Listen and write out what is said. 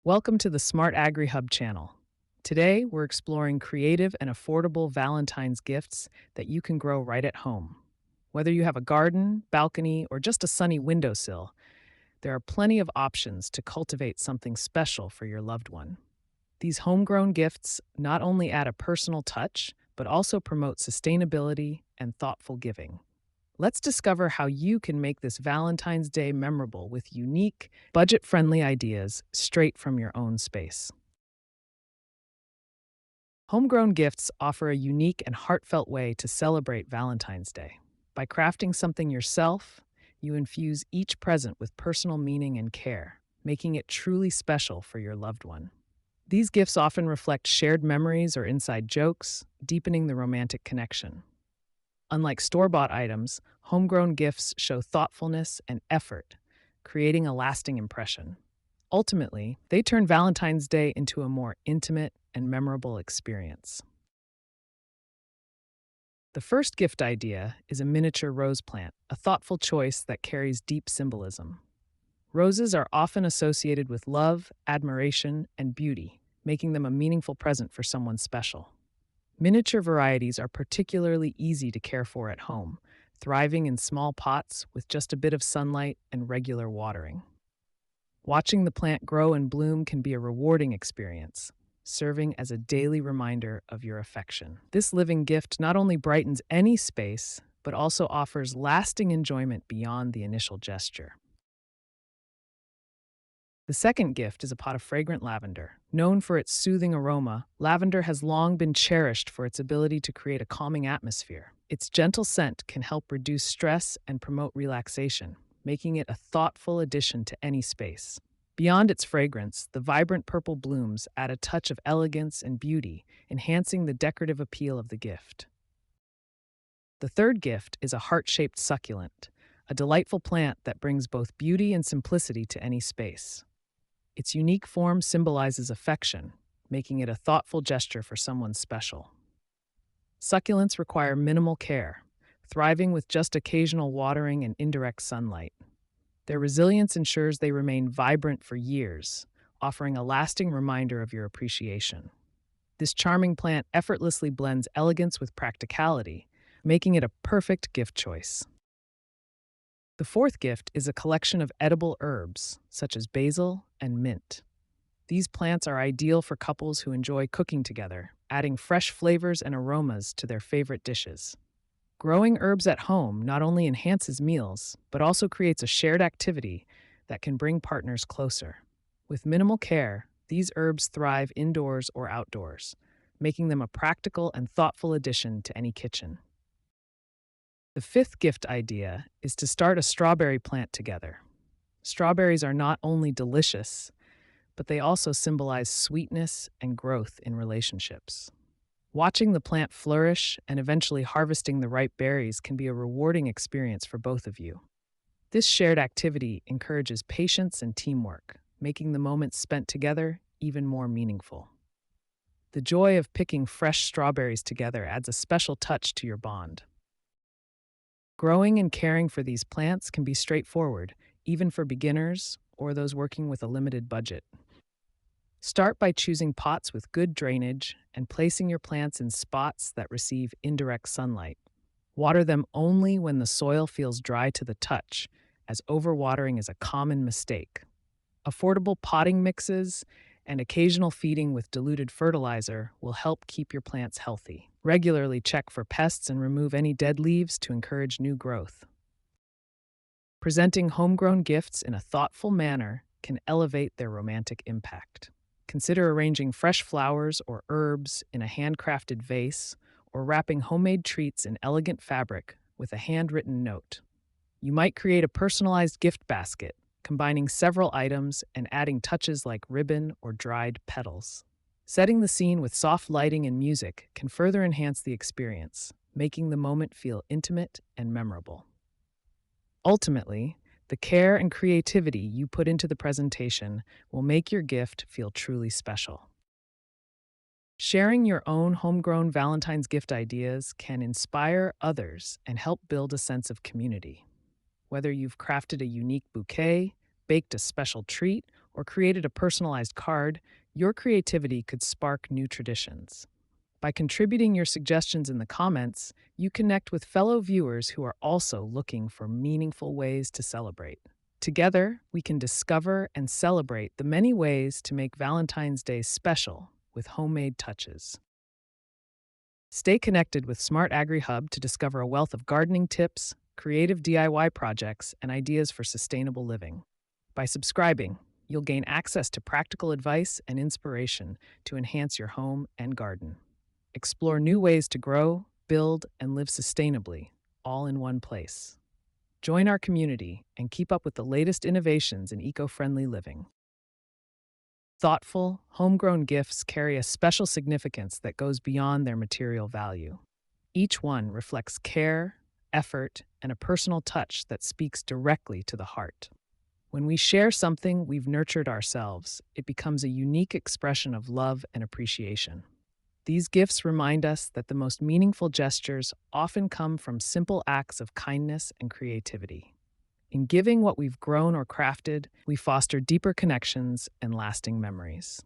Welcome to the SMART-AGRI Hub channel. Today, we're exploring creative and affordable Valentine's gifts that you can grow right at home. Whether you have a garden, balcony, or just a sunny windowsill, there are plenty of options to cultivate something special for your loved one. These homegrown gifts not only add a personal touch, but also promote sustainability and thoughtful giving. Let's discover how you can make this Valentine's Day memorable with unique, budget friendly ideas straight from your own space. Homegrown gifts offer a unique and heartfelt way to celebrate Valentine's Day. By crafting something yourself, you infuse each present with personal meaning and care, making it truly special for your loved one. These gifts often reflect shared memories or inside jokes, deepening the romantic connection. Unlike store-bought items, homegrown gifts show thoughtfulness and effort, creating a lasting impression. Ultimately, they turn Valentine's Day into a more intimate and memorable experience. The first gift idea is a miniature rose plant, a thoughtful choice that carries deep symbolism. Roses are often associated with love, admiration, and beauty, making them a meaningful present for someone special. Miniature varieties are particularly easy to care for at home, thriving in small pots with just a bit of sunlight and regular watering. Watching the plant grow and bloom can be a rewarding experience, serving as a daily reminder of your affection. This living gift not only brightens any space, but also offers lasting enjoyment beyond the initial gesture. The second gift is a pot of fragrant lavender. Known for its soothing aroma, lavender has long been cherished for its ability to create a calming atmosphere. Its gentle scent can help reduce stress and promote relaxation, making it a thoughtful addition to any space. Beyond its fragrance, the vibrant purple blooms add a touch of elegance and beauty, enhancing the decorative appeal of the gift. The third gift is a heart-shaped succulent, a delightful plant that brings both beauty and simplicity to any space. Its unique form symbolizes affection, making it a thoughtful gesture for someone special. Succulents require minimal care, thriving with just occasional watering and indirect sunlight. Their resilience ensures they remain vibrant for years, offering a lasting reminder of your appreciation. This charming plant effortlessly blends elegance with practicality, making it a perfect gift choice. The fourth gift is a collection of edible herbs, such as basil and mint. These plants are ideal for couples who enjoy cooking together, adding fresh flavors and aromas to their favorite dishes. Growing herbs at home not only enhances meals, but also creates a shared activity that can bring partners closer. With minimal care, these herbs thrive indoors or outdoors, making them a practical and thoughtful addition to any kitchen. The fifth gift idea is to start a strawberry plant together. Strawberries are not only delicious, but they also symbolize sweetness and growth in relationships. Watching the plant flourish and eventually harvesting the ripe berries can be a rewarding experience for both of you. This shared activity encourages patience and teamwork, making the moments spent together even more meaningful. The joy of picking fresh strawberries together adds a special touch to your bond. Growing and caring for these plants can be straightforward, even for beginners or those working with a limited budget. Start by choosing pots with good drainage and placing your plants in spots that receive indirect sunlight. Water them only when the soil feels dry to the touch, as overwatering is a common mistake. Affordable potting mixes and occasional feeding with diluted fertilizer will help keep your plants healthy. Regularly check for pests and remove any dead leaves to encourage new growth. Presenting homegrown gifts in a thoughtful manner can elevate their romantic impact. Consider arranging fresh flowers or herbs in a handcrafted vase or wrapping homemade treats in elegant fabric with a handwritten note. You might create a personalized gift basket, combining several items and adding touches like ribbon or dried petals. Setting the scene with soft lighting and music can further enhance the experience, making the moment feel intimate and memorable. Ultimately, the care and creativity you put into the presentation will make your gift feel truly special. Sharing your own homegrown Valentine's gift ideas can inspire others and help build a sense of community. Whether you've crafted a unique bouquet, baked a special treat, or created a personalized card, your creativity could spark new traditions. By contributing your suggestions in the comments, you connect with fellow viewers who are also looking for meaningful ways to celebrate. Together, we can discover and celebrate the many ways to make Valentine's Day special with homemade touches. Stay connected with SMART-AGRI Hub to discover a wealth of gardening tips, creative DIY projects, and ideas for sustainable living. By subscribing, you'll gain access to practical advice and inspiration to enhance your home and garden. Explore new ways to grow, build, and live sustainably, all in one place. Join our community and keep up with the latest innovations in eco-friendly living. Thoughtful, homegrown gifts carry a special significance that goes beyond their material value. Each one reflects care, effort, and a personal touch that speaks directly to the heart. When we share something we've nurtured ourselves, it becomes a unique expression of love and appreciation. These gifts remind us that the most meaningful gestures often come from simple acts of kindness and creativity. In giving what we've grown or crafted, we foster deeper connections and lasting memories.